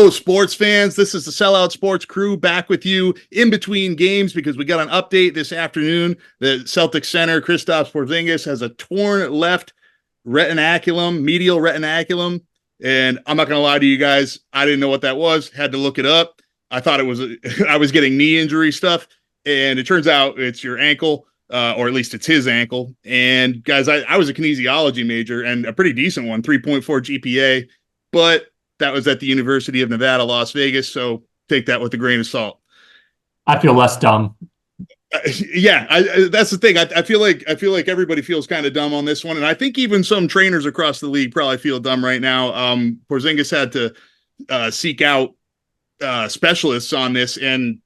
Hello, sports fans. This is the Sellout Sports crew back with you in between games because we got an update this afternoon. The Celtics center, Kristaps Porzingis, has a torn left retinaculum, medial retinaculum. And I'm not going to lie to you guys. I didn't know what that was. Had to look it up. I thought it was, I was getting knee injury stuff. And it turns out it's your ankle, or at least it's his ankle. And guys, I was a kinesiology major and a pretty decent one, 3.4 GPA. But that was at the University of Nevada, Las Vegas. So take that with a grain of salt. I feel less dumb. That's the thing. I feel like everybody feels kind of dumb on this one, and I think even some trainers across the league probably feel dumb right now. Porzingis had to seek out specialists on this, and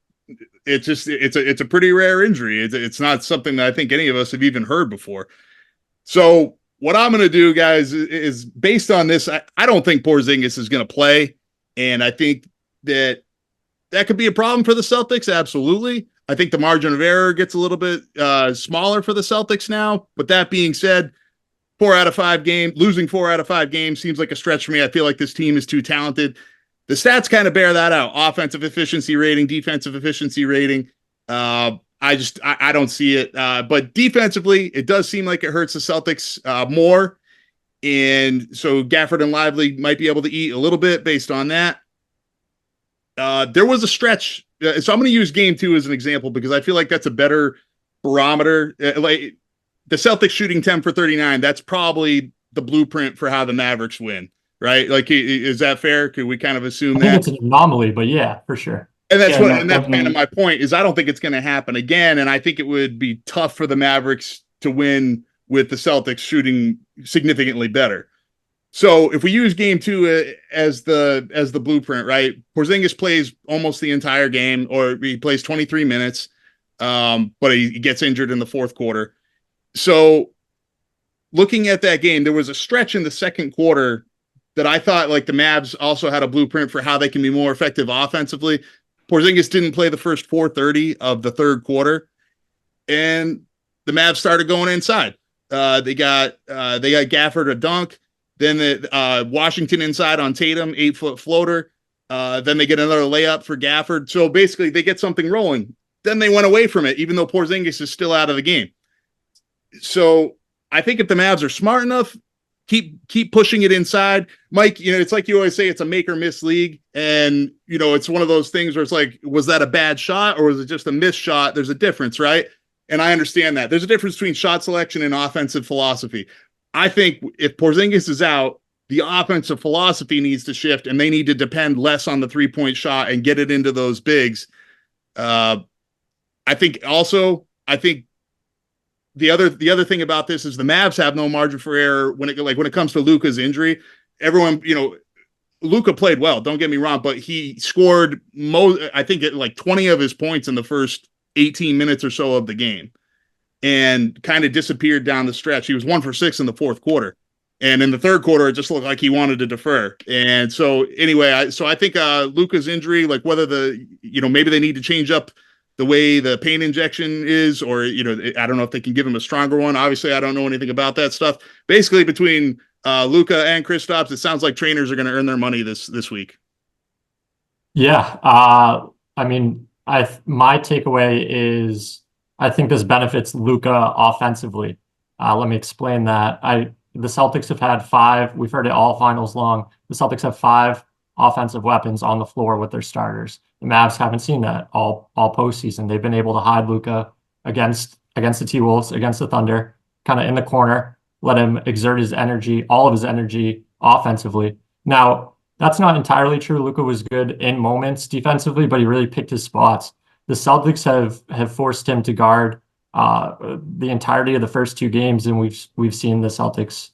it's a pretty rare injury. It's not something that I think any of us have even heard before. So what I'm going to do, guys, is based on this, I don't think Porzingis is going to play, and I think that could be a problem for the Celtics. Absolutely. I think the margin of error gets a little bit smaller for the Celtics now. But that being said, losing 4 out of 5 games seems like a stretch for me. I feel like this team is too talented. The stats kind of bear that out. Offensive efficiency rating, defensive efficiency rating. I don't see it. But defensively, it does seem like it hurts the Celtics more. And so Gafford and Lively might be able to eat a little bit based on that. There was a stretch. So I'm going to use game 2 as an example because I feel like that's a better barometer. Like the Celtics shooting 10 for 39, that's probably the blueprint for how the Mavericks win, right? Like, is that fair? Could we kind of assume that? I think it's an anomaly, but yeah, for sure. And that's kind of my point is I don't think it's going to happen again. And I think it would be tough for the Mavericks to win with the Celtics shooting significantly better. So if we use game 2 as the blueprint, right? Porzingis plays almost the entire game, or he plays 23 minutes, but he gets injured in the fourth quarter. So looking at that game, there was a stretch in the second quarter that I thought like the Mavs also had a blueprint for how they can be more effective offensively. Porzingis didn't play the first 4:30 of the third quarter, and the Mavs started going inside. They got Gafford a dunk. Then the Washington inside on Tatum, 8-foot floater. Then they get another layup for Gafford. So basically they get something rolling. Then they went away from it, even though Porzingis is still out of the game. So I think if the Mavs are smart enough, keep pushing it inside. Mike, it's like you always say, it's a make or miss league. And, it's one of those things where it's like, was that a bad shot or was it just a missed shot? There's a difference, right? And I understand that. There's a difference between shot selection and offensive philosophy. I think if Porzingis is out, the offensive philosophy needs to shift, and they need to depend less on the three-point shot and get it into those bigs. I think the other thing about this is the Mavs have no margin for error when it comes to Luka's injury. Everyone, Luka played well. Don't get me wrong, but he scored I think 20 of his points in the first 18 minutes or so of the game, and kind of disappeared down the stretch. He was 1 for 6 in the fourth quarter. And in the third quarter, it just looked like he wanted to defer. And so anyway, I think Luka's injury, like whether maybe they need to change up the way the pain injection is, or, I don't know if they can give him a stronger one. Obviously, I don't know anything about that stuff. Basically, between Luka and Kristaps, it sounds like trainers are going to earn their money this week. Yeah. My takeaway is I think this benefits Luka offensively. Let me explain that. The Celtics have had 5, we've heard it all finals long. The Celtics have 5 offensive weapons on the floor with their starters. The Mavs haven't seen that all postseason. They've been able to hide Luka against the T-Wolves, against the Thunder, kind of in the corner, let him exert his energy, all of his energy offensively. Now, that's not entirely true. Luka was good in moments defensively, but he really picked his spots. The Celtics have forced him to guard the entirety of the first 2 games, and we've seen the Celtics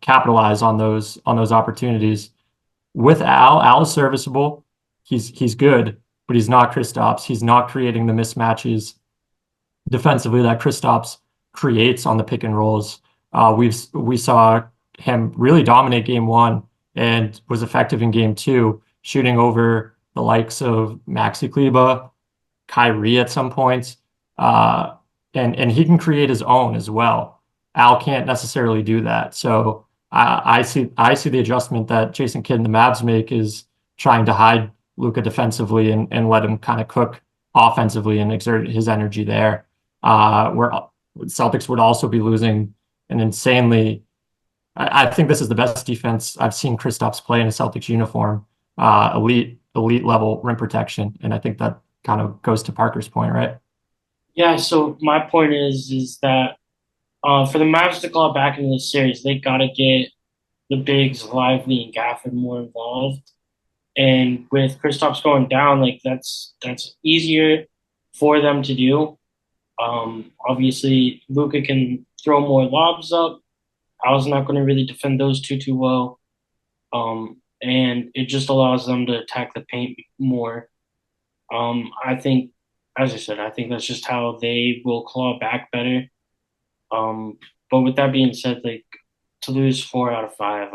capitalize on those opportunities. With Al is serviceable. He's good, but he's not Kristaps. He's not creating the mismatches defensively that Kristaps creates on the pick and rolls. We saw him really dominate game 1 and was effective in game 2, shooting over the likes of Maxi Kleber, Kyrie at some points. And he can create his own as well. Al can't necessarily do that. So I see the adjustment that Jason Kidd and the Mavs make is trying to hide Luka defensively and let him kind of cook offensively and exert his energy there. Where Celtics would also be losing an insanely. I think this is the best defense I've seen Kristaps play in a Celtics uniform. Elite level rim protection, and I think that kind of goes to Parker's point, right? Yeah, so my point is that for the Mavs to claw back into the series, they gotta get the bigs Lively and Gafford more involved. And with Kristaps going down, like that's easier for them to do. Obviously, Luka can throw more lobs up. I was not going to really defend those two too well. And it just allows them to attack the paint more. I think, as I said, I think that's just how they will claw back better. But with that being said, like to lose 4 out of 5,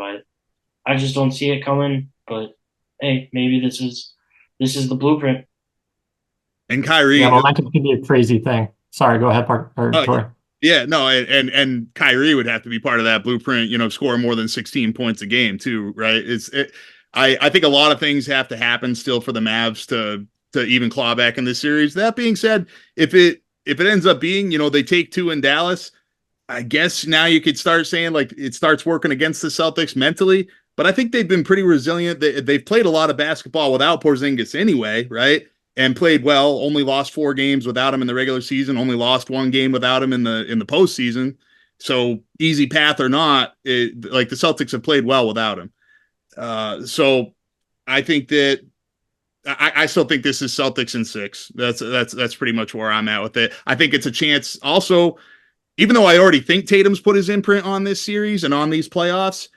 I just don't see it coming. But hey, maybe this is the blueprint. And Kyrie, Yeah, momentum can be a crazy thing. Sorry, go ahead, Parker or Tori. yeah, no, and Kyrie would have to be part of that blueprint, score more than 16 points a game too, right? I think a lot of things have to happen still for the Mavs to even claw back in this series. That being said, if it ends up being, they take 2 in Dallas, I guess now you could start saying like it starts working against the Celtics mentally, but I think they've been pretty resilient. They've played a lot of basketball without Porzingis anyway, right? And played well. Only lost 4 games without him in the regular season. Only lost 1 game without him in the postseason. So easy path or not, like the Celtics have played well without him. So I think that I still think this is Celtics in 6. That's pretty much where I'm at with it. I think it's a chance. Also, even though I already think Tatum's put his imprint on this series and on these playoffs,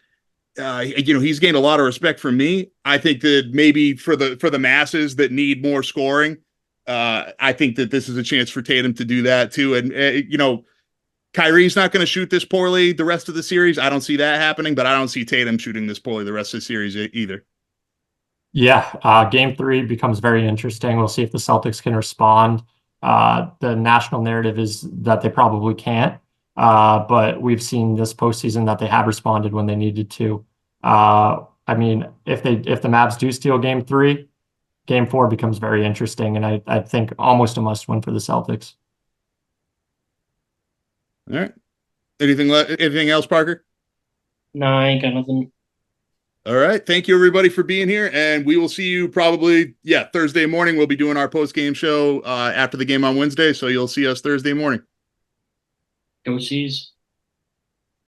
he's gained a lot of respect from me. I think that maybe for the masses that need more scoring, I think that this is a chance for Tatum to do that too. And Kyrie's not going to shoot this poorly the rest of the series. I don't see that happening, but I don't see Tatum shooting this poorly the rest of the series either. Yeah, game 3 becomes very interesting. We'll see if the Celtics can respond. The national narrative is that they probably can't. But we've seen this postseason that they have responded when they needed to. I mean, if the Mavs do steal game 3, game 4 becomes very interesting, and I think almost a must win for the Celtics. All right. Anything else, Parker? No, I ain't got nothing. All right. Thank you, everybody, for being here. And we will see you probably, Thursday morning. We'll be doing our post-game show after the game on Wednesday. So you'll see us Thursday morning. Go Seas.